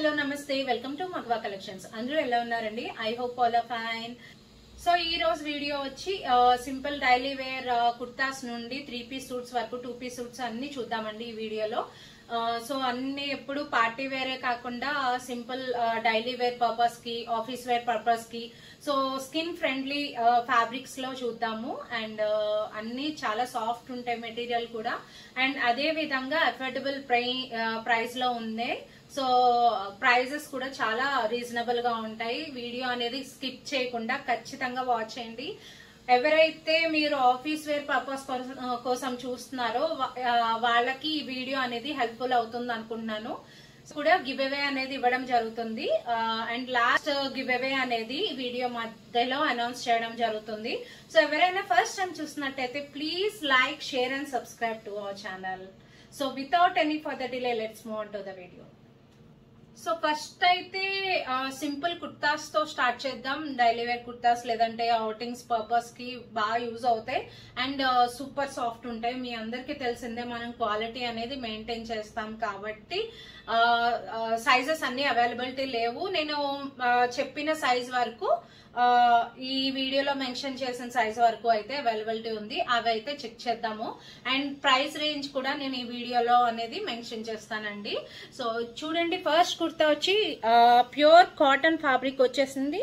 Hello నమస్తే welcome to మగవా collections. అందరూ ఎలా ఉన్నారండి? I hope all are fine. So ఈ రోజు వీడియో వచ్చి సింపుల్ డైలీ వేర్ కుర్తాస్ నుండి 3 పీస్ సూట్స్ వరకు 2 పీస్ సూట్స్ అన్ని చూద్దామండి ఈ వీడియోలో. సో అన్ని ఎప్పుడు పార్టీ వేరే కాకుండా సింపుల్ డైలీ వేర్ పర్పస్ కి, ఆఫీస్ వేర్ పర్పస్ కి, సో స్కిన్ ఫ్రెండ్లీ ఫ్యాబ్రిక్స్ లో చూద్దాము. అండ్ అన్ని చాలా సాఫ్ట్ ఉంటాయి మెటీరియల్ కూడా, అండ్ అదే విధంగా అఫోర్డబుల్ ప్రైస్ లో ఉంది. సో ప్రైజెస్ కూడా చాలా రీజనబుల్ గా ఉంటాయి. వీడియో అనేది స్కిప్ చేయకుండా ఖచ్చితంగా వాచ్ చేయండి. ఎవరైతే మీరు ఆఫీస్ వేర్ పర్పస్ కోసం చూస్తున్నారో వాళ్ళకి ఈ వీడియో అనేది హెల్ప్ఫుల్ అవుతుంది అనుకుంటున్నాను. కూడా గివ్ అవే అనేది ఇవ్వడం జరుగుతుంది, అండ్ లాస్ట్ గివ్ అవే అనేది వీడియో మధ్యలో అనౌన్స్ చేయడం జరుగుతుంది. సో ఎవరైనా ఫస్ట్ టైం చూస్తున్నట్టయితే please like, share and subscribe to our channel. So without any further delay let's move on to the video. So first అయితే సింపుల్ కుర్తాస్ తో start చేద్దాం. Daily wear kurtas లేదంటే అవుటింగ్స్ పర్పస్ కి బాగా యూజ్ అవుతాయి and super soft ఉంటాయి. మీ అందరికీ తెలిసిందే మనం క్వాలిటీ అనేది మెయింటైన్ చేస్తాం కాబట్టి సైజెస్ అన్ని అవైలబిలిటీ లేవు. నేను చెప్పిన సైజ్ వరకు ఈ వీడియోలో మెన్షన్ చేసిన సైజ్ వరకు అయితే అవైలబిలిటీ ఉంది. అవి అయితే చెక్ చేద్దాము. అండ్ ప్రైస్ రేంజ్ కూడా నేను ఈ వీడియోలో అనేది మెన్షన్ చేస్తానండి. సో చూడండి, ఫస్ట్ కుర్తా వచ్చి ప్యూర్ కాటన్ ఫ్యాబ్రిక్ వచ్చేసింది.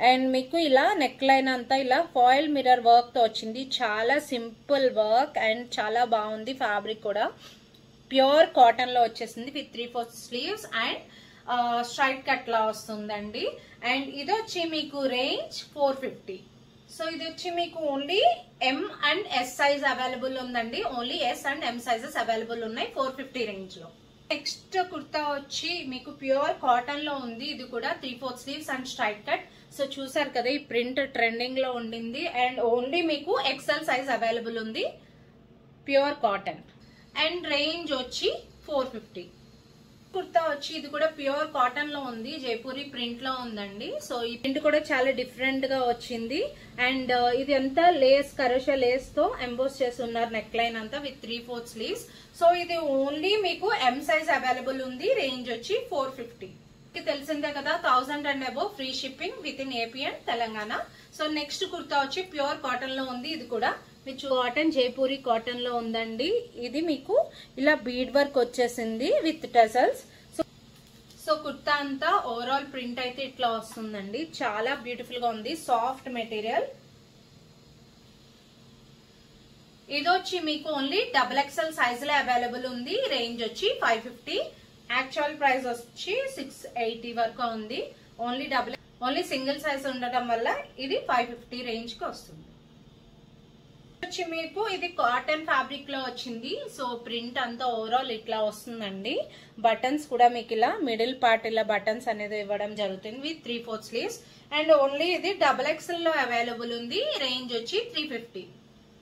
అండ్ మీకు ఇలా నెక్ లైన్ అంతా ఇలా ఫాయిల్ మిర్రర్ వర్క్ తో వచ్చింది. చాలా సింపుల్ వర్క్ అండ్ చాలా బాగుంది. ఫ్యాబ్రిక్ కూడా ప్యూర్ కాటన్ లో వచ్చేసింది with 3/4 sleeves and straight cut లా వస్తుందండి. అండ్ ఇది వచ్చి మీకు రేంజ్ 450. సో ఇది వచ్చి మీకు only M and S size available ఉందండి. Only S and M sizes available ఉన్నాయి 450 రేంజ్ లో. నెక్స్ట్ కుర్తా వచ్చి మీకు ప్యూర్ కాటన్ లో ఉంది. ఇది కూడా 3/4 sleeves and straight cut. So చూసారు కదా, ఈ ప్రింట్ ట్రెండింగ్ లో ఉండింది. అండ్ ఓన్లీ మీకు ఎక్సెల్ సైజ్ అవైలబుల్ ఉంది, ప్యూర్ కాటన్. అండ్ రేంజ్ వచ్చి 450. కుర్తా వచ్చి ఇది కూడా ప్యూర్ కాటన్ లో ఉంది, జైపూరి ప్రింట్ లో ఉందండి. సో ఈ ప్రింట్ కూడా చాలా డిఫరెంట్ గా వచ్చింది. అండ్ ఇది అంతా లేస్, కరోషా లేస్ తో ఎంబోస్ చేసి ఉన్నారు నెక్ లైన్ అంతా విత్ 3/4 స్లీవ్స్. సో ఇది ఓన్లీ మీకు ఎం సైజ్ అవైలబుల్ ఉంది. రేంజ్ వచ్చి 450. తెలిసిందే కదా, 1000 and above free shipping with in AP and Telangana. So next kurta వచ్చి ప్యూర్ కాటన్ లో ఉంది. ఇది కూడా మీకు కాటన్, జైపూరి కాటన్ లో ఉందండి. ఇది మీకు ఇలా బీడ్ వర్క్ వచ్చేసింది విత్ టజల్స్. సో కుర్తా అంతా ఓవరాల్ ప్రింట్ అయితే ఇట్లా వస్తుందండి. చాలా బ్యూటిఫుల్ గా ఉంది, సాఫ్ట్ మెటీరియల్. ఇది వచ్చి మీకు ఓన్లీ XXL సైజ్ లో అవైలబుల్ ఉంది. రేంజ్ వచ్చి 550. యాక్చువల్ ప్రైస్ వచ్చి 680 వరకు ఉంది. ఓన్లీ సింగిల్ సైజ్ ఉండటం వల్ల ఇది 550 రేంజ్ కి వస్తుంది. వచ్చి మీకు ఇది కాటన్ ఫ్యాబ్రిక్ లో వచ్చింది. సో ప్రింట్ అంతా ఓవరాల్ ఇట్లా వస్తుందండి. బటన్స్ కూడా మీకు ఇలా మిడిల్ పార్ట్ ఇలా బటన్స్ అనేది ఇవ్వడం జరుగుతుంది విత్ 3/4 స్లీవ్స్. అండ్ ఓన్లీ ఇది XXL లో అవైలబుల్ ఉంది. రేంజ్ వచ్చి 350.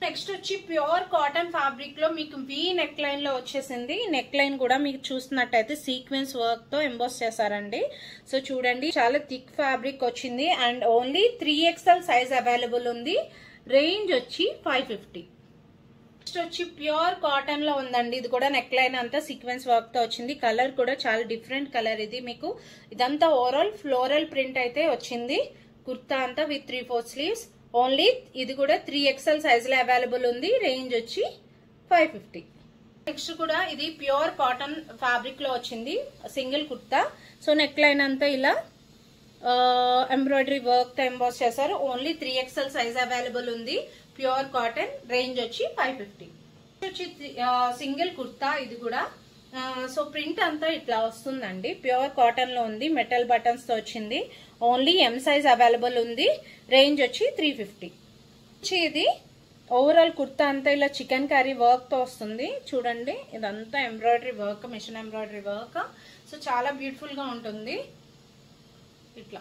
నెక్స్ట్ వచ్చి ప్యూర్ కాటన్ ఫ్యాబ్రిక్ లో మీకు వీ నెక్ లైన్ లో వచ్చేసింది. నెక్ లైన్ కూడా మీకు చూస్తున్నట్టయితే సీక్వెన్స్ వర్క్ తో ఎంబోస్ చేశారండి. సో చూడండి, చాలా థిక్ ఫ్యాబ్రిక్ వచ్చింది. And only 3XL size available ఉంది. రేంజ్ వచ్చి 550. నెక్స్ట్ వచ్చి ప్యూర్ కాటన్ లో ఉందండి. ఇది కూడా నెక్ లైన్ అంతా సీక్వెన్స్ వర్క్ తో వచ్చింది. కలర్ కూడా చాలా డిఫరెంట్ కలర్. ఇది మీకు ఇదంతా ఓవరాల్ ఫ్లోరల్ ప్రింట్ అయితే వచ్చింది. కుర్తా అంతా విత్ 3/4 స్లీవ్స్. ఓన్లీ ఇది కూడా 3XL సైజ్ లో అవైలబుల్ ఉంది. రేంజ్ వచ్చి 550. నెక్స్ట్ కూడా ఇది ప్యూర్ కాటన్ ఫ్యాబ్రిక్ లో వచ్చింది, single kurta. So neck line అంతా ఇలా ఎంబ్రాయిడరీ వర్క్ తో ఎంబోస్ చేశారు. ఓన్లీ 3XL సైజ్ అవైలబుల్ ఉంది, ప్యూర్ కాటన్. రేంజ్ వచ్చి 550. వచ్చి సింగిల్ కుర్తా. ఇది కూడా సో ప్రింట్ అంతా ఇట్లా వస్తుందండి. ప్యూర్ కాటన్ లో ఉంది, మెటల్ బటన్స్ తో వచ్చింది. ఓన్లీ ఎం సైజ్ అవైలబుల్ ఉంది. రేంజ్ వచ్చి 350. ఇది ఓవరాల్ కుర్తా అంతా ఇలా చికెన్ కర్రీ వర్క్ తో వస్తుంది. చూడండి, ఇదంతా embroidery work, machine embroidery work. So చాలా బ్యూటిఫుల్ గా ఉంటుంది ఇట్లా.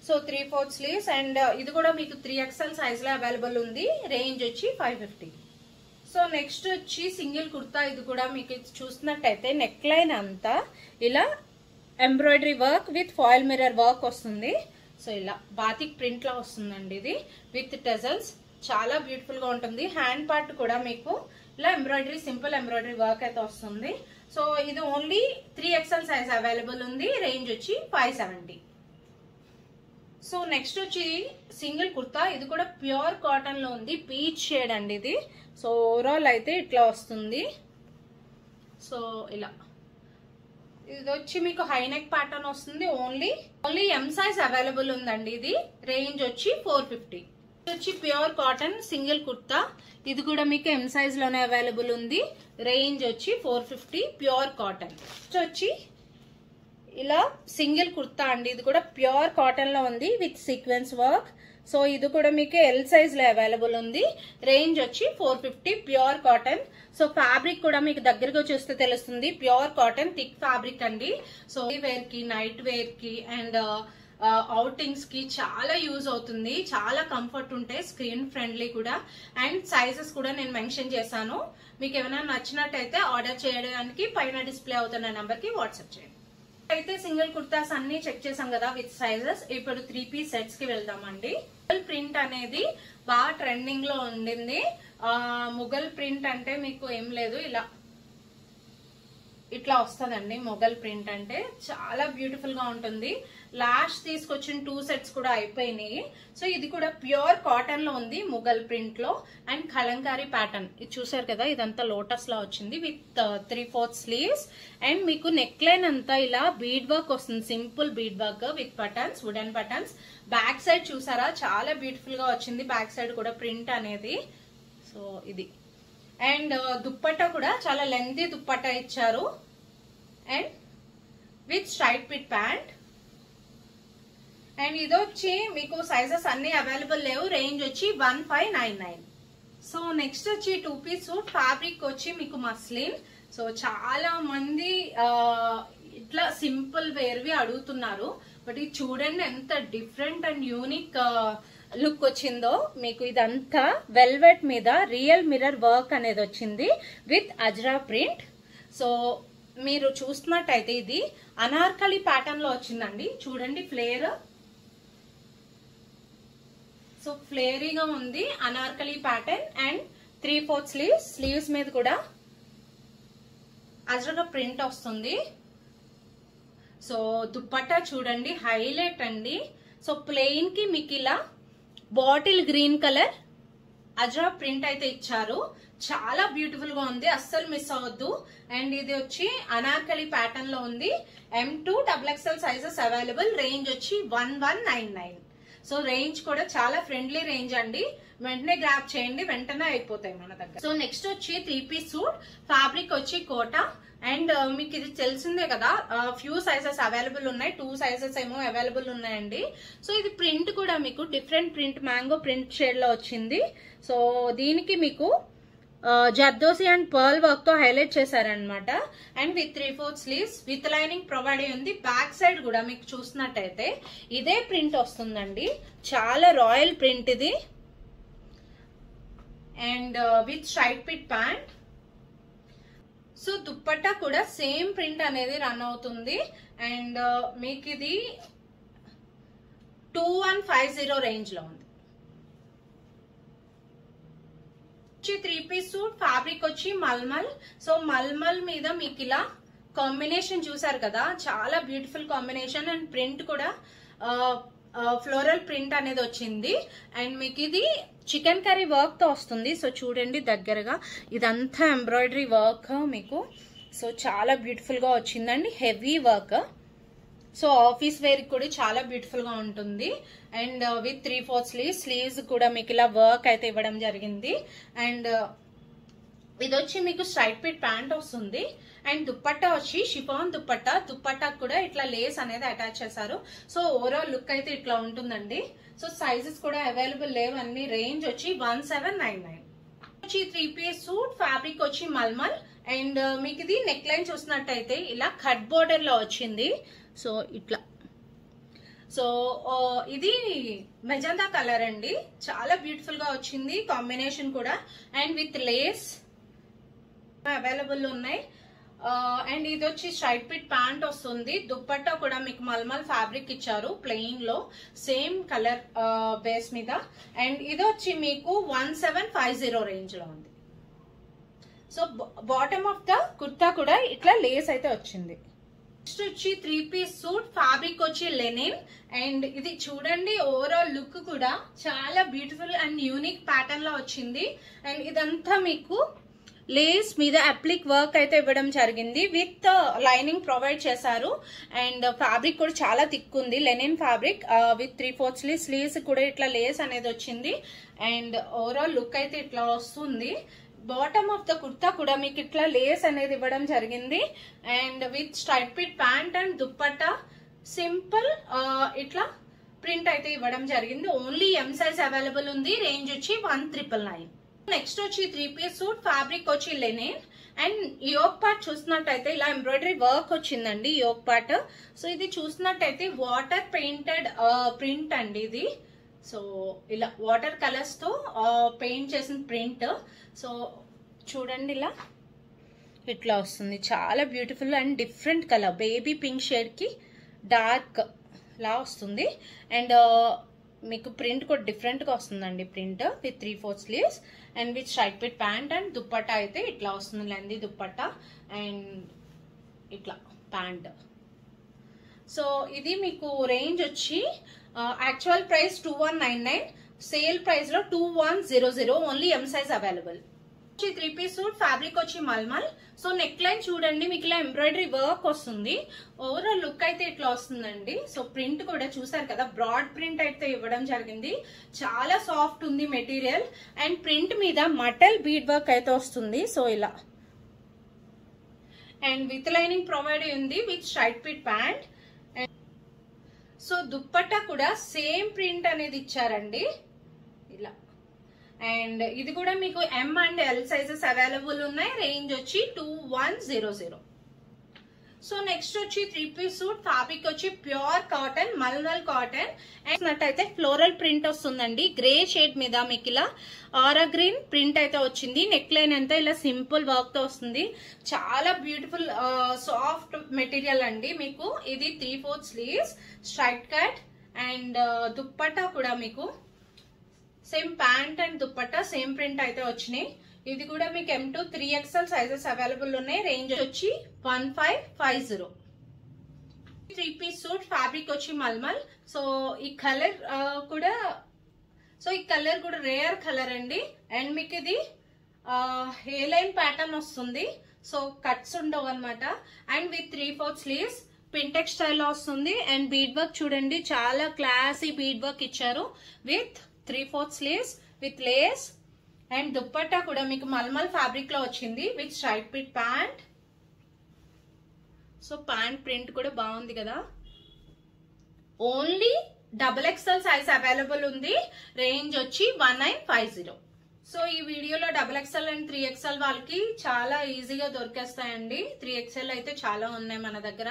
So 3/4 sleeves. అండ్ ఇది కూడా మీకు 3XL సైజ్ లో అవైలబుల్ ఉంది. రేంజ్ వచ్చి 550. సో నెక్స్ట్ వచ్చి సింగిల్ కుర్తా. ఇది కూడా మీకు చూస్తున్నట్టయితే నెక్ లైన్ అంతా ఇలా embroidery work with foil mirror work వస్తుంది. సో ఇలా బాతిక్ ప్రింట్ లో వస్తుందండి. ఇది విత్ టజల్స్ చాలా బ్యూటిఫుల్ గా ఉంటుంది. హ్యాండ్ పార్ట్ కూడా మీకు ఇలా ఎంబ్రాయిడరీ, సింపుల్ ఎంబ్రాయిడరీ వర్క్ అయితే వస్తుంది. సో ఇది ఓన్లీ 3XL సైజ్ అవైలబుల్ ఉంది. రేంజ్ వచ్చి 570. సో నెక్స్ట్ వచ్చి సింగిల్ కుర్తా. ఇది కూడా ప్యూర్ కాటన్ లో ఉంది, పీచ్ షేడ్ అండి ఇది. సో ఓవరాల్ అయితే ఇట్లా వస్తుంది. సో ఇలా ఇది వచ్చి మీకు హై నెక్ ప్యాటర్న్ వస్తుంది. ఓన్లీ ఎం సైజ్ అవైలబుల్ ఉందండి. ఇది రేంజ్ వచ్చి 450. ఇది వచ్చి ప్యూర్ కాటన్ సింగిల్ కుర్తా. ఇది కూడా మీకు ఎం సైజ్ లోనే అవైలబుల్ ఉంది. రేంజ్ వచ్చి 450 ప్యూర్ కాటన్. వచ్చి ఇలా సింగిల్ కుర్తా అండి. ఇది కూడా ప్యూర్ కాటన్ లో ఉంది విత్ సీక్వెన్స్ వర్క్. సో ఇది కూడా మీకు ఎల్ సైజ్ లో అవైలబుల్ ఉంది. రేంజ్ వచ్చి 450 ప్యూర్ కాటన్. సో ఫ్యాబ్రిక్ కూడా మీకు దగ్గరగా చూస్తే తెలుస్తుంది. ప్యూర్ కాటన్ థిక్ ఫ్యాబ్రిక్ అండి. సో వేర్ కి, నైట్ వేర్ కి అండ్ అవుటింగ్స్ కి చాలా యూజ్ అవుతుంది. చాలా కంఫర్ట్ ఉంటాయి, స్క్రీన్ ఫ్రెండ్లీ కూడా. అండ్ సైజెస్ కూడా నేను మెన్షన్ చేశాను. మీకు ఏమైనా నచ్చినట్టయితే ఆర్డర్ చేయడానికి పైన డిస్ప్లే అవుతున్న నెంబర్ కి వాట్సాప్ చేయండి. అయితే సింగిల్ కుర్తాస్ అన్ని చెక్ చేసాం కదా విత్ సైజెస్. ఇప్పుడు 3 పీస్ సెట్స్ కి వెళ్దామండి. ముగల్ ప్రింట్ అనేది బాగా ట్రెండింగ్ లో ఉండింది. ముగల్ ప్రింట్ అంటే మీకు ఏం లేదు, ఇట్లా వస్తుందండి. మొగల్ ప్రింట్ అంటే చాలా బ్యూటిఫుల్ గా ఉంటుంది. లాస్ట్ తీసుకొచ్చిన 2 సెట్స్ కూడా అయిపోయినాయి. సో ఇది కూడా ప్యూర్ కాటన్ లో ఉంది, ముగల్ ప్రింట్ లో. అండ్ కలంకారీ ప్యాటర్న్ ఇది చూసారు కదా, ఇదంతా లోటస్ లా వచ్చింది విత్ 3/4 స్లీవ్స్. అండ్ మీకు నెక్ లైన్ అంతా ఇలా బీడ్ వర్క్ వస్తుంది, simple bead work with buttons, wooden buttons. Back side చూసారా చాలా బ్యూటిఫుల్ గా వచ్చింది. బ్యాక్ సైడ్ కూడా ప్రింట్ అనేది. సో ఇది అండ్ దుప్పట్టా కూడా చాలా లెంతీ దుప్పట్టా ఇచ్చారు. And with straight pit pant. And ఇది వచ్చి మీకు సైజెస్ అన్ని అవైలబుల్ లేవు. రేంజ్ వచ్చి 1599. సో నెక్స్ట్ వచ్చి 2 పీస్ సూట్. ఫ్యాబ్రిక్ వచ్చి మీకు మస్లిన్. సో చాలా మంది ఇట్లా సింపుల్ వేర్వి అడుగుతున్నారు. బట్ ఇది చూడండి ఎంత డిఫరెంట్ అండ్ యూనిక్ లుక్ వచ్చిందో. మీకు ఇదంతా వెల్వెట్ మీద రియల్ మిర్రర్ వర్క్ అనేది వచ్చింది విత్ అజ్రా ప్రింట్. సో మీరు చూస్తున్నట్టయితే ఇది అనార్కలి ప్యాటర్న్ లో వచ్చిందండి. చూడండి ఫ్లేర్. సో ఫ్లేరీగా ఉంది అనార్కలి ప్యాటర్న్. అండ్ 3/4 స్లీవ్స్ మీద కూడా అజ్రా ప్రింట్ వస్తుంది. సో దుప్పట్టా చూడండి హైలైట్ అండి. సో ప్లెయిన్ కి మీకు ఇలా బాటిల్ గ్రీన్ కలర్ అజ్రా ప్రింట్ అయితే ఇచ్చారు. చాలా బ్యూటిఫుల్ గా ఉంది, అస్సలు మిస్ అవ్వద్దు. అండ్ ఇది వచ్చి అనార్కలి ప్యాటర్న్ లో ఉంది. M2 XXL sizes available. Range వచ్చి 1199. సో రేంజ్ కూడా చాలా ఫ్రెండ్లీ రేంజ్ అండి. వెంటనే గ్రాప్ చేయండి, వెంటనే అయిపోతాయి మన దగ్గర. సో నెక్స్ట్ వచ్చి 3 పీస్ సూట్. ఫ్యాబ్రిక్ వచ్చి కోటా. అండ్ మీకు ఇది తెలిసిందే కదా, ఫ్యూ సైజెస్ అవైలబుల్ ఉన్నాయి. 2 సైజెస్ ఏమో అవైలబుల్ ఉన్నాయండి. సో ఇది ప్రింట్ కూడా మీకు different print, mango print shade లో వచ్చింది. సో దీనికి మీకు జర్దోసి అండ్ పర్ల్ వర్క్ తో హైలైట్ చేశారనమాట. And with 3/4 sleeves with lining provide అయ్యింది. బ్యాక్ సైడ్ కూడా మీకు చూసినట్టయితే ఇదే ప్రింట్ వస్తుందండి. చాలా రాయల్ ప్రింట్ ఇది. And with straight pit pant. So dupatta కూడా సేమ్ ప్రింట్ అనేది రన్ అవుతుంది. అండ్ మీకు ఇది 2150 రేంజ్ లో ఉంది. 3 పీస్ సూట్. ఫ్యాబ్రిక్ వచ్చి మల్మల్. సో మల్మల్ మీద మీకు ఇలా కాంబినేషన్ చూసారు కదా, చాలా బ్యూటిఫుల్ కాంబినేషన్. అండ్ ప్రింట్ కూడా ఫ్లోరల్ ప్రింట్ అనేది వచ్చింది. అండ్ మీకు ఇది చికెన్ కర్రీ వర్క్ తో వస్తుంది. సో చూడండి దగ్గరగా, ఇదంతా ఎంబ్రాయిడరీ వర్క్ మీకు. సో చాలా బ్యూటిఫుల్ గా వచ్చిందండి, heavy work. So office wear కూడా చాలా బ్యూటిఫుల్ గా ఉంటుంది. అండ్ విత్ 3/4 స్లీవ్స్ కూడా మీకు ఇలా వర్క్ అయితే ఇవ్వడం జరిగింది. అండ్ ఇది వచ్చి మీకు స్ట్రైట్ పిట్ ప్యాంట్ వస్తుంది. అండ్ దుప్పట్టా వచ్చి షిఫాన్ దుప్పట్టా. దుప్పట్టా కూడా ఇట్లా లేస్ అనేది అటాచ్ చేశారు. సో ఓవరాల్ లుక్ అయితే ఇట్లా ఉంటుందండి. సో సైజెస్ కూడా అవైలబుల్ లేవు అన్ని. రేంజ్ వచ్చి 1799. వచ్చి 3 పీస్ సూట్. ఫ్యాబ్రిక్ వచ్చి మల్మల్. అండ్ మీకు ఇది నెక్ లైన్ చూసినట్టయితే ఇలా కట్ బోర్డర్ లో వచ్చింది. సో ఇట్లా. సో ఇది మెజంతా కలర్ అండి, చాలా బ్యూటిఫుల్ గా వచ్చింది కాంబినేషన్ కూడా. అండ్ విత్ లేస్ అవైలబుల్ ఉన్నాయి. అండ్ ఇది వచ్చి స్ట్రైట్ పిట్ ప్యాంట్ వస్తుంది. దుప్పట్టా కూడా మీకు మల్మల్ ఫ్యాబ్రిక్ ఇచ్చారు ప్లెయిన్ లో, సేమ్ కలర్ బేస్ మీద. అండ్ ఇది వచ్చి మీకు 1750 రేంజ్ లో ఉంది. So bottom of the kurta కూడా ఇట్లా లేస్ అయితే వచ్చింది. నెక్స్ట్ వచ్చి 3 పీస్ సూట్, ఫ్యాబ్రిక్ వచ్చి లెనిన్. అండ్ ఇది చూడండి ఓవరాల్ లుక్ కూడా చాలా బ్యూటిఫుల్ అండ్ యూనిక్ ప్యాటర్న్ లో వచ్చింది. అండ్ ఇదంతా మీకు లేస్ మీద అప్లిక్ వర్క్ అయితే ఇవ్వడం జరిగింది, విత్ లైనింగ్ ప్రొవైడ్ చేశారు. అండ్ ఫ్యాబ్రిక్ కూడా చాలా థిక్ ఉంది, లెనిన్ ఫ్యాబ్రిక్ విత్ 3/4 స్లీవ్స్ కూడా ఇట్లా లేస్ అనేది వచ్చింది. అండ్ ఓవరాల్ లుక్ అయితే ఇట్లా వస్తుంది. బాటమ్ ఆఫ్ ద కుర్తా కూడా మీకు ఇట్లా లేస్ అనేది ఇవ్వడం జరిగింది. And with straight pit pant and dupatta simple ఇట్లా ప్రింట్ అయితే ఇవ్వడం జరిగింది. ఓన్లీ ఎం సైజ్ అవైలబుల్ ఉంది. రేంజ్ వచ్చి 1,999. నెక్స్ట్ వచ్చి 3 పీస్ సూట్, ఫ్యాబ్రిక్ వచ్చి లెనిన్. అండ్ యోక్ పార్ట్ చూసినట్టయితే ఇలా ఎంబ్రాయిడరీ వర్క్ వచ్చిందండి యోక్ పార్ట్. సో ఇది చూసినట్టయితే వాటర్ పెయింటెడ్ ప్రింట్ అండి ఇది. సో ఇలా వాటర్ కలర్స్ తో పెయింట్ చేసిన ప్రింట్. సో చూడండి ఇలా ఇట్లా వస్తుంది, చాలా beautiful and different colour, baby pink shade కి డార్క్ లా వస్తుంది. అండ్ మీకు ప్రింట్ కూడా డిఫరెంట్ గా వస్తుందండి, print with 3/4 sleeves and with straight pit pant. And dupatta అయితే ఇట్లా వస్తుంది, లెందీ దుప్పట్టా అండ్ ఇట్లా ప్యాంట్. సో ఇది మీకు రేంజ్ వచ్చి యాక్చువల్ ప్రైస్ 2199, సేల్ ప్రైస్ లో 2100. Only M size available. 3 piece suit, fabric వచ్చి మల్మల్. సో నెక్ లైన్ చూడండి మీకు ఇలా ఎంబ్రాయిడరీ వర్క్ వస్తుంది. ఓవరాల్ లుక్ అయితే ఇట్లా వస్తుందండి. సో ప్రింట్ కూడా చూసారు కదా, బ్రాడ్ ప్రింట్ అయితే ఇవ్వడం జరిగింది. చాలా సాఫ్ట్ ఉంది మెటీరియల్. అండ్ ప్రింట్ మీద మటల్ బీడ్ వర్క్ అయితే వస్తుంది. సో ఇలా అండ్ విత్ లైనింగ్ ప్రొవైడ్ ఉంది with straight pit pant. So dupatta కూడా సేమ్ ప్రింట్ అనేది ఇచ్చారండి ఇలా. అండ్ ఇది కూడా మీకు M and L sizes available ఉన్నాయి. రేంజ్ వచ్చి 2100. సో నెక్స్ట్ వచ్చి 3 పీస్ సూట్, ఫ్యాబ్రిక్ వచ్చి ప్యూర్ కాటన్, మల్మల్ కాటన్. అయితే ఫ్లోరల్ ప్రింట్ వస్తుందండి, గ్రే షేడ్ మీద మీకు ఇలా ఆరా గ్రీన్ ప్రింట్ అయితే వచ్చింది. నెక్ లైన్ అంతా ఇలా సింపుల్ వర్క్ తో వస్తుంది. చాలా బ్యూటిఫుల్ సాఫ్ట్ మెటీరియల్ అండి. మీకు ఇది 3/4 sleeves, straight cut. And dupatta కూడా మీకు same pant and dupatta same print అయితే వచ్చినాయి. ఇది కూడా మీకు M2 3XL సైజెస్ అవైలబుల్ ఉన్నాయి. రేంజ్ వచ్చి 1550. 3 పీస్ సూట్, ఫ్యాబ్రిక్ వచ్చి మల్మల్. సో ఈ కలర్ కూడా రేర్ కలర్ అండి. అండ్ మీకు ఇది హే లైన్ ప్యాటర్న్ వస్తుంది. సో కట్స్ ఉండవు అనమాట. అండ్ విత్ 3/4 స్లీవ్స్ పింటెక్ స్టైల్లో వస్తుంది. అండ్ బీడ్ వర్క్ చూడండి, చాలా క్లాసీ బీడ్ వర్క్ ఇచ్చారు with 3/4 sleeves with lace. And dupatta కూడా మీకు మల్మల్ ఫ్యాబ్రిక్ లో వచ్చింది with straight pit pant. So pant print కూడా బాగుంది కదా. ఓన్లీ XXL సైజ్ అవైలబుల్ ఉంది. రేంజ్ వచ్చి 1950. సో ఈ వీడియోలో XXL అండ్ 3XL వాళ్ళకి చాలా ఈజీగా దొరికేస్తాయండి. 3XL అయితే చాలా ఉన్నాయి మన దగ్గర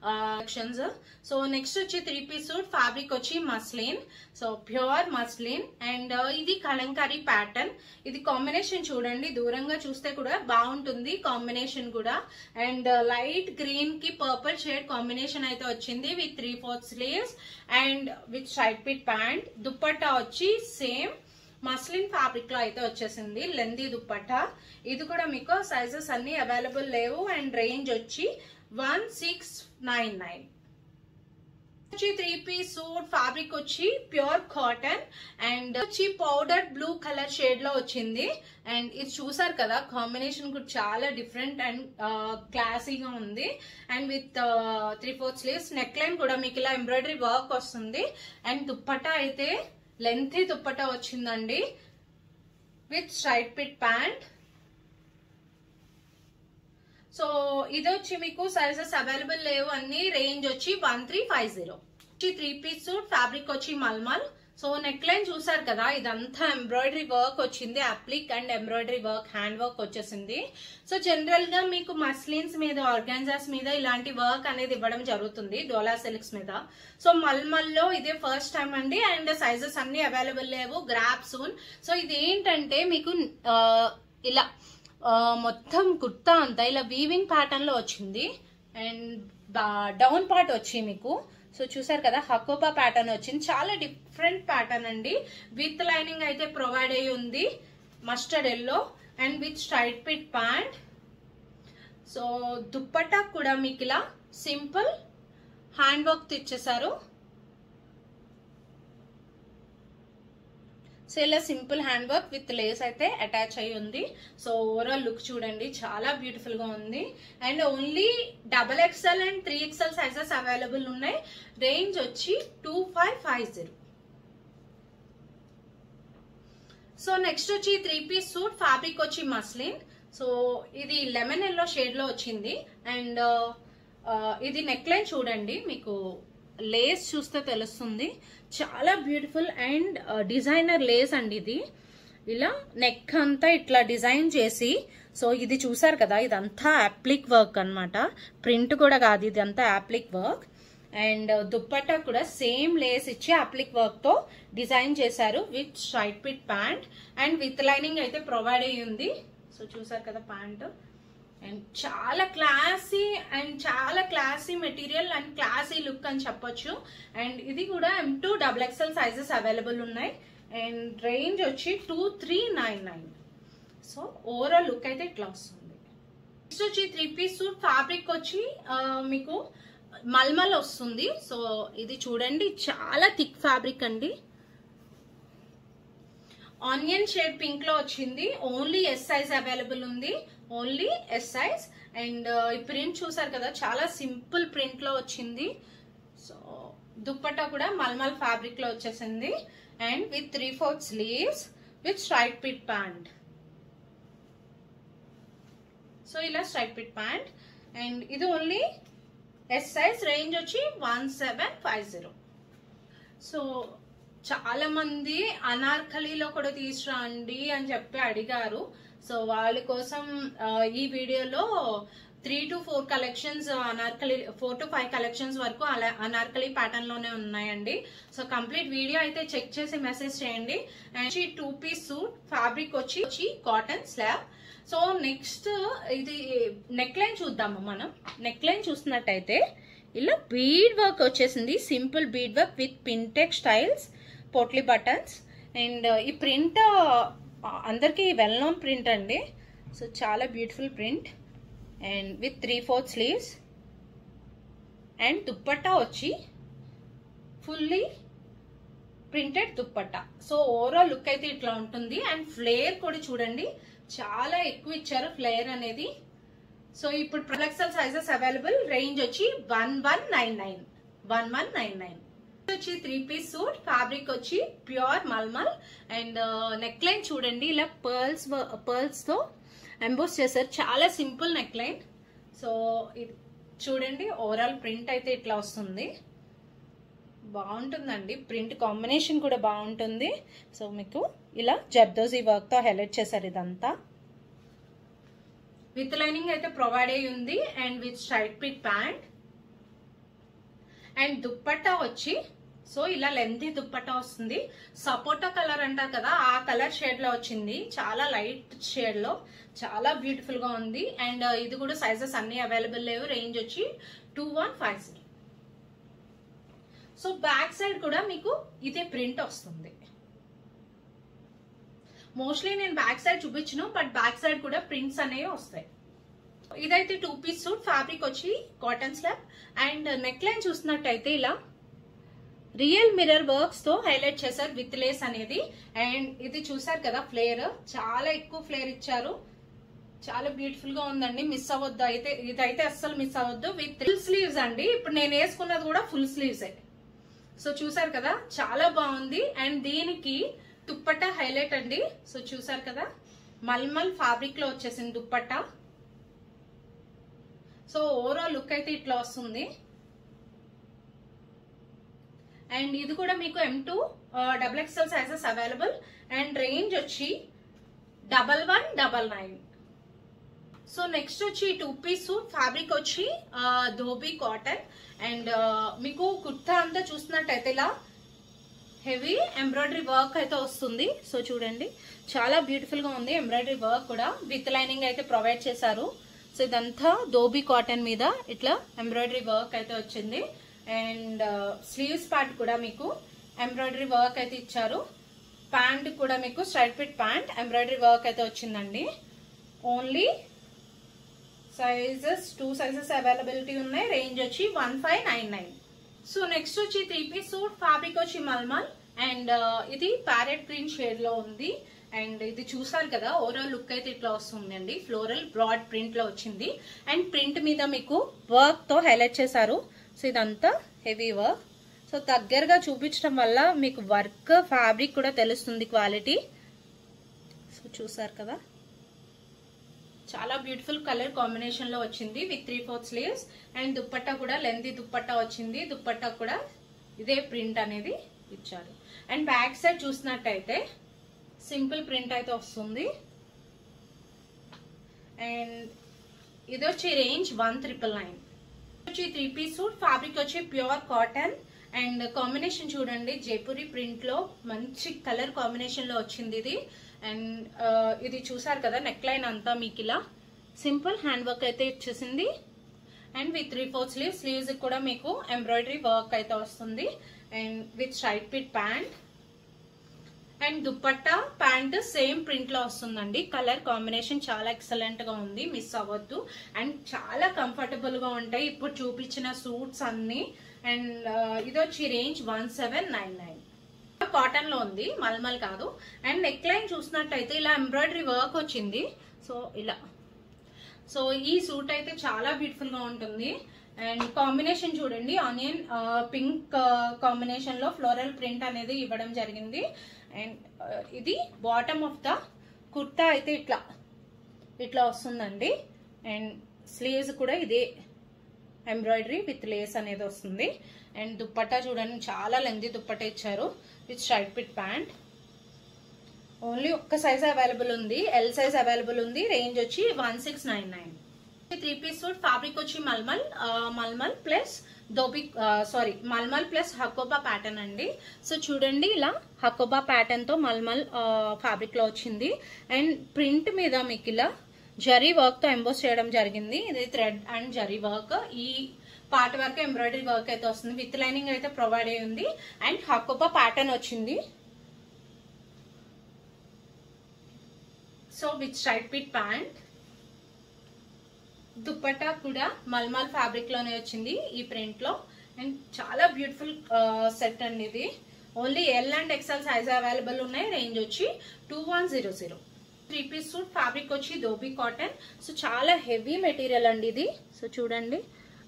కలెక్షన్స్. సో నెక్స్ట్ వచ్చి 3 పీస్ సూట్, ఫ్యాబ్రిక్ వచ్చి muslin. So pure muslin. And ఇది కలంకారీ ప్యాటర్న్. ఇది కాంబినేషన్ చూడండి, దూరంగా చూస్తే కూడా బాగుంటుంది కాంబినేషన్ కూడా. అండ్ లైట్ గ్రీన్ కి పర్పుల్ షేడ్ కాంబినేషన్ అయితే వచ్చింది with 3/4 sleeves and with straight pit pant. Dupatta వచ్చి సేమ్ మస్లిన్ ఫ్యాబ్రిక్ లో అయితే వచ్చేసింది, లెందీ దుప్పట్టా. ఇది కూడా మీకు సైజెస్ అన్ని అవైలబుల్ లేవు. అండ్ రేంజ్ వచ్చి 1699. 3 పీస్ సూట్, ఫ్యాబ్రిక్ వచ్చి ప్యూర్ కాటన్. అండ్ వచ్చి పౌడర్ బ్లూ కలర్ షేడ్ లో వచ్చింది. అండ్ ఇది చూసారు కదా, కాంబినేషన్ కూడా చాలా డిఫరెంట్ అండ్ క్లాసీగా ఉంది. And with 3/4 sleeves. Neck line కూడా మీకు ఇలా ఎంబ్రాయిడరీ వర్క్ వస్తుంది. అండ్ దుప్పట్టా అయితే లెంతీ దుప్పట్టా వచ్చిందండి with straight pit pant. So ఇది వచ్చి మీకు సైజెస్ అవైలబుల్ లేవు అన్ని. రేంజ్ వచ్చి 1350. 3 పీస్ సూట్, ఫ్యాబ్రిక్ వచ్చి మల్మల్. సో నెక్ లైన్ చూసారు కదా, ఇదంతా ఎంబ్రాయిడరీ వర్క్ వచ్చింది, applique and embroidery work, hand work వచ్చేసింది. సో జనరల్ గా మీకు మస్లిన్స్ మీద, ఆర్గాన్జాస్ మీద ఇలాంటి వర్క్ అనేది ఇవ్వడం జరుగుతుంది, డోలా సిల్క్స్ మీద. సో మల్మల్ లో ఇదే ఫస్ట్ టైం అండి. అండ్ సైజెస్ అన్ని అవైలబుల్ లేవు, గ్రాప్ సూన్. సో ఇది ఏంటంటే మీకు ఇలా మొత్తం కుర్తా అంతా ఇలా వీవింగ్ ప్యాటర్న్ లో వచ్చింది. అండ్ డౌన్ పార్ట్ వచ్చి మీకు సో చూసారు కదా, హకోబా ప్యాటర్న్ వచ్చింది. చాలా డిఫరెంట్ ప్యాటర్న్ అండి. విత్ లైనింగ్ అయితే ప్రొవైడ్ అయ్యి ఉంది, mustard yellow. And with straight pit pant. So dupatta కూడా మీకు ఇలా సింపుల్ హ్యాండ్ వర్క్ ఇచ్చేసారు. సో ఇలా simple hand work with lace అయితే అటాచ్ అయి ఉంది. సో ఓవరాల్ లుక్ చూడండి, చాలా బ్యూటిఫుల్ గా ఉంది. And only XXL and 3XL sizes available ఉన్నాయి. రేంజ్ వచ్చి 2550. సో నెక్స్ట్ వచ్చి 3 పీస్ సూట్. ఫ్యాబ్రిక్ వచ్చి మస్లిన్. సో ఇది లెమన్ ఎల్లో షేడ్ లో వచ్చింది. అండ్ ఇది నెక్ లైన్ చూడండి, మీకు లేస్ చూస్తే తెలుస్తుంది, చాలా బ్యూటిఫుల్ అండ్ డిజైనర్ లేస్ అండి. ఇది ఇలా నెక్ అంతా ఇట్లా డిజైన్ చేసి, సో ఇది చూసారు కదా, ఇదంతా యాప్లిక్ వర్క్ అన్నమాట, ప్రింట్ కూడా కాదు, ఇది అంతా యాప్లిక్ వర్క్. అండ్ దుప్పట్టా కూడా సేమ్ లేస్ ఇచ్చి అప్లిక్ వర్క్ తో డిజైన్ చేశారు with straight pit pant and with lining అయితే ప్రొవైడ్ అయ్యి ఉంది. సో చూసారు కదా ప్యాంట్. అండ్ చాలా classy material and classy look అని చెప్పొచ్చు. అండ్ ఇది కూడా M2 XXL సైజెస్ అవైలబుల్ ఉన్నాయి. అండ్ రేంజ్ వచ్చి 2399. సో ఓవరాల్ లుక్ అయితే ఇట్లా వస్తుంది. నెక్స్ట్ వచ్చి 3 పీస్ సూట్. ఫ్యాబ్రిక్ వచ్చి మీకు మల్మల్ వస్తుంది. సో ఇది చూడండి, చాలా థిక్ ఫ్యాబ్రిక్ అండి. ఆనియన్ షేడ్ పింక్ లో వచ్చింది. ఓన్లీ S సైజ్ అవైలబుల్ ఉంది, ఓన్లీ S సైజ్. అండ్ ఈ ప్రింట్ చూసారు కదా, చాలా సింపుల్ ప్రింట్ లో వచ్చింది. సో దుప్పట్టా కూడా మల్మల్ ఫ్యాబ్రిక్ లో వచ్చేసింది. And with 3/4 sleeves with straight pit pant. So ఇలా స్ట్రైట్ పిట్ ప్యాంట్. అండ్ ఇది ఓన్లీ S సైజ్. రేంజ్ వచ్చి 1750. సో చాలా మంది అనార్కలిలో కూడా తీసుకురండి అని చెప్పి అడిగారు. సో వాళ్ళ కోసం ఈ వీడియోలో 3 to 4 collections anarkali, 4 to 5 collections వరకు అనార్కలి ప్యాటర్న్ లోనే ఉన్నాయండి. సో కంప్లీట్ వీడియో అయితే చెక్ చేసి మెసేజ్ చేయండి. And 2 piece suit. ఫ్యాబ్రిక్ వచ్చి కాటన్ స్లాబ్. సో నెక్స్ట్ ఇది నెక్ లైన్ చూద్దాము. మనం నెక్ లైన్ చూసినట్టయితే ఇలా బీడ్ వర్క్ వచ్చేసింది, simple bead work with pintuck styles, potli buttons. And ఈ ప్రింట్ అందరికి వెల్ నోన్ ప్రింట్ అండి. సో చాలా beautiful print. And with 3/4 sleeves. And dupatta వచ్చి fully printed dupatta. So overall look అయితే ఇట్లా ఉంటుంది. అండ్ ఫ్లేర్ కూడా చూడండి, చాలా ఎక్కువ ఇచ్చారు ఫ్లేర్ అనేది. సో ఇప్పుడు XXL సైజెస్ అవైలబుల్. రేంజ్ వచ్చి 1199. వచ్చి 3 పీస్ సూట్. ఫ్యాబ్రిక్ వచ్చి pure mulmul. And neck line చూడండి, ఇలా పర్ల్స్ తో ఎంబోస్ చేశారు, చాలా సింపుల్ నెక్ లైన్. సో ఇది చూడండి, ఓవరాల్ ప్రింట్ అయితే ఇట్లా వస్తుంది, బాగుంటుందండి. ప్రింట్ కాంబినేషన్ కూడా బాగుంటుంది. సో మీకు ఇలా జర్దోజీ వర్క్ తో హైలైట్ చేశారు ఇదంతా. విత్ లైనింగ్ అయితే ప్రొవైడ్ అయ్యి ఉంది. And with straight pit pant. And dupatta వచ్చి సో ఇలా లెంతీ దుప్పట్టా వస్తుంది. సపోటా కలర్ అంటారు కదా, ఆ కలర్ షేడ్ లో వచ్చింది, చాలా లైట్ షేడ్ లో, చాలా బ్యూటిఫుల్ గా ఉంది. అండ్ ఇది కూడా సైజెస్ అన్ని అవైలబుల్ లేవు. రేంజ్ వచ్చి 2150. సో బ్యాక్ సైడ్ కూడా మీకు ఇదే ప్రింట్ వస్తుంది. మోస్ట్లీ నేను బ్యాక్ సైడ్ చూపించను, బట్ బ్యాక్ సైడ్ కూడా ప్రింట్స్ అనేవి వస్తాయి. ఇదైతే 2 పీస్ సూట్. ఫ్యాబ్రిక్ వచ్చి cotton slub. And neck line చూసినట్టయితే ఇలా రియల్ మిర్రర్ వర్క్స్ తో హైలైట్ చేశారు విత్ లేస్ అనేది. అండ్ ఇది చూసారు కదా ఫ్లేర్, చాలా ఎక్కువ ఫ్లేర్ ఇచ్చారు, చాలా బ్యూటిఫుల్ గా ఉందండి. మిస్ అవ్వద్దు అయితే, ఇదైతే అస్సలు మిస్ అవ్వద్దు. విత్ ఫుల్ స్లీవ్స్ అండి. ఇప్పుడు నేను వేసుకున్నది కూడా ఫుల్ స్లీవ్స్. సో చూసారు కదా, చాలా బాగుంది. అండ్ దీనికి దుప్పట్టా హైలైట్ అండి. సో చూసారు కదా, మల్మల్ ఫ్యాబ్రిక్ లో వచ్చేసింది దుప్పట్టా. సో ఓవరాల్ లుక్ అయితే ఇట్లా వస్తుంది. అండ్ ఇది కూడా మీకు M2 XXL sizes available. And range వచ్చి 1199. సో నెక్స్ట్ వచ్చి 2 పీస్ సూట్. ఫ్యాబ్రిక్ వచ్చి ధోబీ కాటన్. అండ్ మీకు కుర్తా అంతా చూసినట్టయితే ఇలా హెవీ ఎంబ్రాయిడరీ వర్క్ అయితే వస్తుంది. సో చూడండి, చాలా బ్యూటిఫుల్ గా ఉంది. ఎంబ్రాయిడరీ వర్క్ కూడా విత్ లైనింగ్ అయితే ప్రొవైడ్ చేశారు. సో ఇదంతా ధోబీ కాటన్ మీద ఇట్లా ఎంబ్రాయిడరీ వర్క్ అయితే వచ్చింది. అండ్ స్లీవ్స్ పార్ట్ కూడా మీకు ఎంబ్రాయిడరీ వర్క్ అయితే ఇచ్చారు. ప్యాంట్ కూడా మీకు straight fit pant embroidery work అయితే వచ్చిందండి. ఓన్లీ సైజెస్ 2 సైజెస్ అవైలబిలిటీ ఉన్నాయి. రేంజ్ వచ్చి 1599. సో నెక్స్ట్ వచ్చి 3 పీస్ సూట్. ఫ్యాబ్రిక్ వచ్చి మల్మల్ అండ్ ఇది ప్యారెట్ గ్రీన్ షేడ్ లో ఉంది. అండ్ ఇది చూసారు కదా, ఓవరాల్ లుక్ అయితే ఇట్లా వస్తుందండి. ఫ్లోరల్ బ్రాడ్ ప్రింట్ లో వచ్చింది. అండ్ ప్రింట్ మీద మీకు వర్క్ తో హైలైట్ చేశారు. సో ఇదంతా హెవీ వర్క్. సో దగ్గరగా చూపించడం వల్ల మీకు వర్క్ ఫ్యాబ్రిక్ కూడా తెలుస్తుంది క్వాలిటీ. సో చూసారు కదా, చాలా బ్యూటిఫుల్ కలర్ కాంబినేషన్ లో వచ్చింది విత్ 3/4 స్లీవ్స్. అండ్ దుప్పట్టా కూడా లెంతీ దుప్పట్టా వచ్చింది. దుప్పట్టా కూడా ఇదే ప్రింట్ అనేది ఇచ్చారు. అండ్ బ్యాక్ సైడ్ చూసినట్టయితే సింపుల్ ప్రింట్ అయితే వస్తుంది. అండ్ ఇది వచ్చి రేంజ్ 1999. వచ్చి 3 పీస్ సూట్. ఫ్యాబ్రిక్ వచ్చి ప్యూర్ కాటన్. అండ్ కాంబినేషన్ చూడండి, జైపూరి ప్రింట్ లో మంచి కలర్ కాంబినేషన్ లో వచ్చింది ఇది. అండ్ ఇది చూసారు కదా, నెక్ లైన్ అంతా మీకు ఇలా సింపుల్ హ్యాండ్ వర్క్ అయితే ఇచ్చేసింది. And with 3/4 sleeves. స్లీవ్స్ కూడా మీకు ఎంబ్రాయిడరీ వర్క్ అయితే వస్తుంది. And with straight fit pant. And dupatta pant same print లో వస్తుందండి. కలర్ కాంబినేషన్ చాలా ఎక్సలెంట్ గా ఉంది, మిస్ అవ్వద్దు. అండ్ చాలా కంఫర్టబుల్ గా ఉంటాయి ఇప్పుడు చూపించిన సూట్స్ అన్ని. అండ్ ఇది వచ్చి రేంజ్ 1799. కాటన్ లో ఉంది, మల్మల్ కాదు. అండ్ నెక్ లైన్ చూసినట్టయితే ఇలా ఎంబ్రాయిడరీ వర్క్ వచ్చింది. సో ఇలా, సో ఈ సూట్ అయితే చాలా బ్యూటిఫుల్ గా ఉంటుంది. అండ్ కాంబినేషన్ చూడండి, ఆనియన్ పింక్ కాంబినేషన్ లో ఫ్లోరల్ ప్రింట్ అనేది ఇవ్వడం జరిగింది. అండ్ ఇది బాటమ్ ఆఫ్ ద కుర్తా అయితే ఇట్లా వస్తుందండి. అండ్ స్లీవ్స్ కూడా ఇదే ఎంబ్రాయిడరీ విత్ లేస్ అనేది వస్తుంది. అండ్ దుప్పట్టా చూడండి, చాలా లెంతీ దుప్పట్టా ఇచ్చారు with straight fit pant. Only ఒక్క సైజ్ అవైలబుల్ ఉంది, ఎల్ సైజ్ అవైలబుల్ ఉంది. రేంజ్ వచ్చి 1699. 3 పీస్ సూట్. ఫ్యాబ్రిక్ వచ్చి mulmul plus mulmul plus hakoba pattern అండి. సో చూడండి, ఇలా హకోబా ప్యాటర్న్ తో మల్మల్ ఫ్యాబ్రిక్ లో వచ్చింది. అండ్ ప్రింట్ మీద మీకు ఇలా జరీ వర్క్ తో ఎంబోస్ చేయడం జరిగింది. ఇది థ్రెడ్ అండ్ జరీ వర్క్. ఈ పార్ట్ వరకు ఎంబ్రాయిడరీ వర్క్ అయితే వస్తుంది. విత్ లైనింగ్ అయితే ప్రొవైడ్ అయ్యి ఉంది. అండ్ హకోబా ప్యాటర్న్ వచ్చింది. So with straight fit pant. Dupatta కూడా మల్మల్ ఫ్యాబ్రిక్ లోనే వచ్చింది ఈ ప్రింట్ లో. అండ్ చాలా బ్యూటిఫుల్ సెట్ అండి ఇది. Only L and XL size available ఉన్నాయి. రేంజ్ వచ్చి 2100. 3 పీస్ సూట్. ఫ్యాబ్రిక్ వచ్చి ధోబీ కాటన్. సో చాలా హెవీ మెటీరియల్ అండి ఇది. సో చూడండి,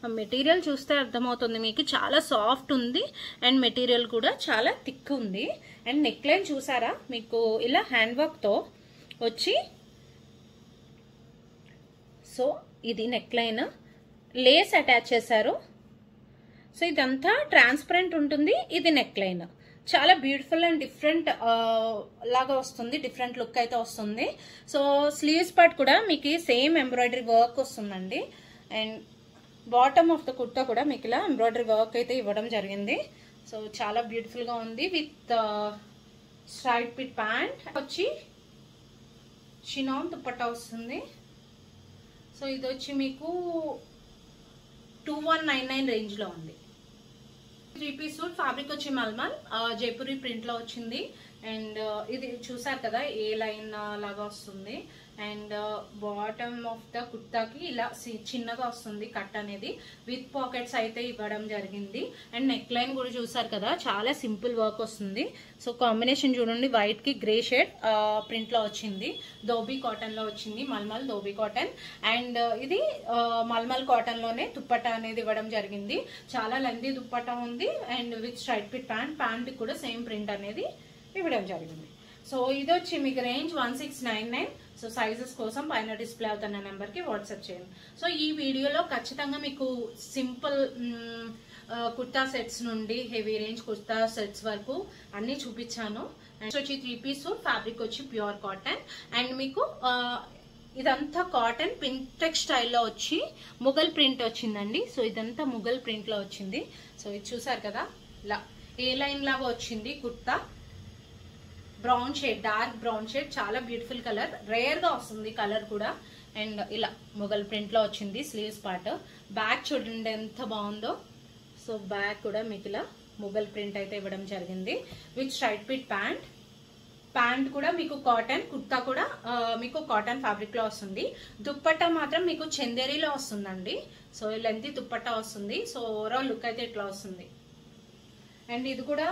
ఆ మెటీరియల్ చూస్తే అర్థమవుతుంది మీకు, చాలా సాఫ్ట్ ఉంది. అండ్ మెటీరియల్ కూడా చాలా థిక్ ఉంది. అండ్ నెక్ లైన్ చూసారా, మీకు ఇలా హ్యాండ్ వర్క్ తో వచ్చి, సో ఇది నెక్ లైన్, లేస్ అటాచ్ చేశారు. సో ఇదంతా ట్రాన్స్పరెంట్ ఉంటుంది. ఇది నెక్ లైన్ చాలా బ్యూటిఫుల్ అండ్ డిఫరెంట్ లాగా వస్తుంది. డిఫరెంట్ లుక్ అయితే వస్తుంది. సో స్లీవ్స్ పార్ట్ కూడా మీకు సేమ్ ఎంబ్రాయిడరీ వర్క్ వస్తుందండి. And bottom of the kurta కూడా మీకు ఇలా ఎంబ్రాయిడరీ వర్క్ అయితే ఇవ్వడం జరిగింది. సో చాలా బ్యూటిఫుల్ గా ఉంది విత్ స్ట్రైట్ ఫిట్ ప్యాంట్. వచ్చి చినాన్ దుపట్టా వస్తుంది. సో ఇది వచ్చి మీకు 2199 రేంజ్ లో ఉంది. 3 పీస్ సూట్. ఫ్యాబ్రిక్ వచ్చి మల్మల్ జైపూరి ప్రింట్ లో వచ్చింది. అండ్ ఇది చూసారు కదా, ఏ లైన్ లాగా వస్తుంది. అండ్ బాటమ్ ఆఫ్ ద కుర్తాకి ఇలా చిన్నగా వస్తుంది కట్ అనేది. విత్ పాకెట్స్ అయితే ఇవ్వడం జరిగింది. అండ్ నెక్ లైన్ కూడా చూసారు కదా, చాలా సింపుల్ వర్క్ వస్తుంది. సో కాంబినేషన్ చూడండి, వైట్ కి గ్రే షేడ్ ప్రింట్ లో వచ్చింది. ధోబీ కాటన్ లో వచ్చింది, మల్మల్ ధోబీ కాటన్. అండ్ ఇది మల్మల్ కాటన్ లోనే దుప్పట్టా అనేది ఇవ్వడం జరిగింది. చాలా లెంతీ దుప్పట్టా ఉంది. And with straight fit pant. Pant కూడా సేమ్ ప్రింట్ అనేది ఇవ్వడం జరిగింది. సో ఇది వచ్చి మీకు రేంజ్ 1699. సో సైజెస్ కోసం పైన డిస్ప్లే అవుతున్న నెంబర్ కి వాట్సాప్ చేయండి. సో ఈ వీడియోలో ఖచ్చితంగా మీకు సింపుల్ కుర్తా సెట్స్ నుండి హెవీ రేంజ్ కుర్తా సెట్స్ వరకు అన్ని చూపించాను. నెక్స్ట్ వచ్చి 3 పీస్ ఫ్యాబ్రిక్ వచ్చి ప్యూర్ కాటన్. అండ్ మీకు ఇదంతా కాటన్ పింటెక్ స్టైల్లో వచ్చి ముగల్ ప్రింట్ వచ్చిందండి. సో ఇదంతా ముగల్ ప్రింట్ లో వచ్చింది. సో ఇది చూసారు కదా, ఇలా ఏ లైన్ లాగా వచ్చింది kurta. Brown shade, dark brown shade, చాలా బ్యూటిఫుల్ కలర్. రేర్ గా వస్తుంది కలర్ కూడా. అండ్ ఇలా మొగల్ ప్రింట్ లో వచ్చింది స్లీవ్స్ పార్ట్. బ్యాక్ చూడండి ఎంత బాగుందో. సో బ్యాక్ కూడా మీకు ఇలా మొగల్ ప్రింట్ అయితే ఇవ్వడం జరిగింది with straight fit pant. Pant కూడా మీకు కాటన్, కుర్తా కూడా మీకు కాటన్ ఫ్యాబ్రిక్ లో వస్తుంది. దుప్పట్టా మాత్రం మీకు చందేరీలో వస్తుందండి. సో లెంతీ దుప్పట్టా వస్తుంది. సో ఓవరాల్ లుక్ అయితే ఇట్లా వస్తుంది. అండ్ ఇది కూడా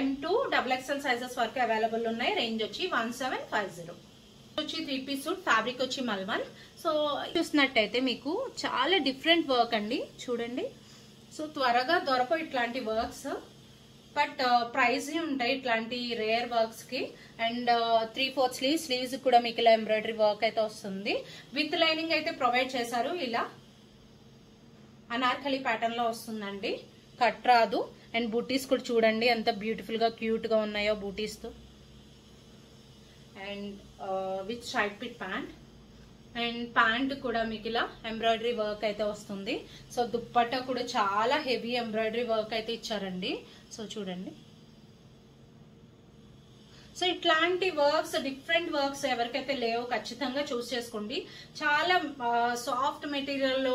M2 XXL సైజెస్ వరకు అవైలబుల్ ఉన్నాయి. రేంజ్ వచ్చి 1750. వచ్చి 3 పీస్ సూట్, ఫ్యాబ్రిక్ వచ్చి మల్మల్. సో చూసినట్టయితే మీకు చాలా డిఫరెంట్ వర్క్ అండి, చూడండి. సో త్వరగా దొరకవు ఇట్లాంటి వర్క్స్, బట్ ప్రైజ్ ఉంటాయి ఇట్లాంటి రేర్ వర్క్స్ కి. అండ్ 3/4 స్లీవ్స్ కూడా మీకు ఇలా ఎంబ్రాయిడరీ వర్క్ అయితే వస్తుంది. విత్ లైనింగ్ అయితే ప్రొవైడ్ చేశారు. ఇలా అనార్కలి ప్యాటర్న్ లో వస్తుందండి, కట్ రాదు. అండ్ బూటీస్ కూడా చూడండి ఎంత బ్యూటిఫుల్ గా క్యూట్ గా ఉన్నాయో బూటీస్ తో. And with straight pit pant. And pant కూడా మీకు ఇలా ఎంబ్రాయిడరీ వర్క్ అయితే వస్తుంది. సో దుప్పట్టా కూడా చాలా హెవీ ఎంబ్రాయిడరీ వర్క్ అయితే ఇచ్చారండి. సో చూడండి. సో ఇట్లాంటి వర్క్స్, డిఫరెంట్ వర్క్స్ ఎవరికైతే లేవో ఖచ్చితంగా చూస్ చేసుకోండి. చాలా soft material,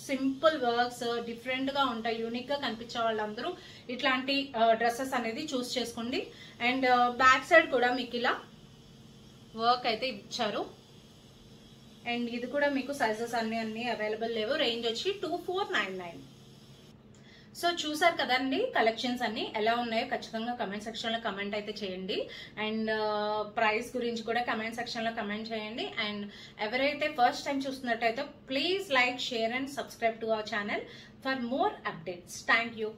simple works, different గా ఉంటాయి. యూనిక్ గా కనిపించే వాళ్ళందరూ ఇట్లాంటి డ్రెస్సెస్ అనేది చూస్ చేసుకోండి. అండ్ బ్యాక్ సైడ్ కూడా మీకు ఇలా వర్క్ అయితే ఇచ్చారు. అండ్ ఇది కూడా మీకు సైజెస్ అన్ని అవైలబుల్ లేవు. రేంజ్ వచ్చి 2499. సో చూసారు కదండి కలెక్షన్స్ అన్ని ఎలా ఉన్నాయో ఖచ్చితంగా కమెంట్ సెక్షన్ లో కమెంట్ అయితే చేయండి. అండ్ ప్రైస్ గురించి కూడా కమెంట్ సెక్షన్ లో కమెంట్ చేయండి. అండ్ ఎవరైతే ఫస్ట్ టైం చూస్తున్నట్టయితే please like, share and subscribe to our channel for more updates. Thank you.